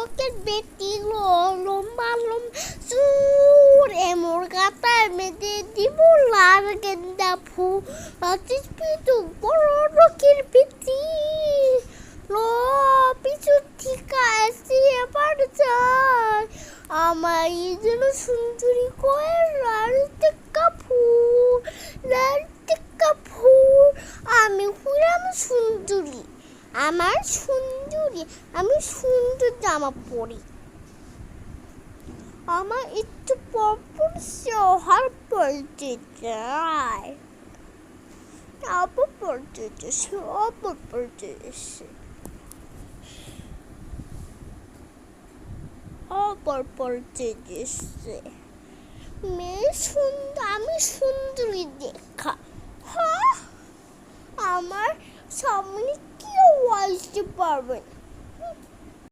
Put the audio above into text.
লোকের বেটি লম্বা লম্বা চুল এমর গাতায় মেদে দিব লাল গেন্দা ফুল পিছু বড় লোকের বেটি পিছু ঠিকা এসে এবার যায় আমার এই যেন সুন্দরী কয়ে লাল টেক্কা ফুল আমি হলাম সুন্দরী আমার সুন্দরী আমি সুন্দর জামা পরি আমার একটু পরপর সহার পড়তে যায় আবার পড়তে যাচ্ছে আবার পড়তে যাচ্ছে আবার পড়তে যাচ্ছে মেয়ে সুন্দর আমি সুন্দরী দেখা হ্যাঁ আমার সামনে কেউ আসতে পারবে না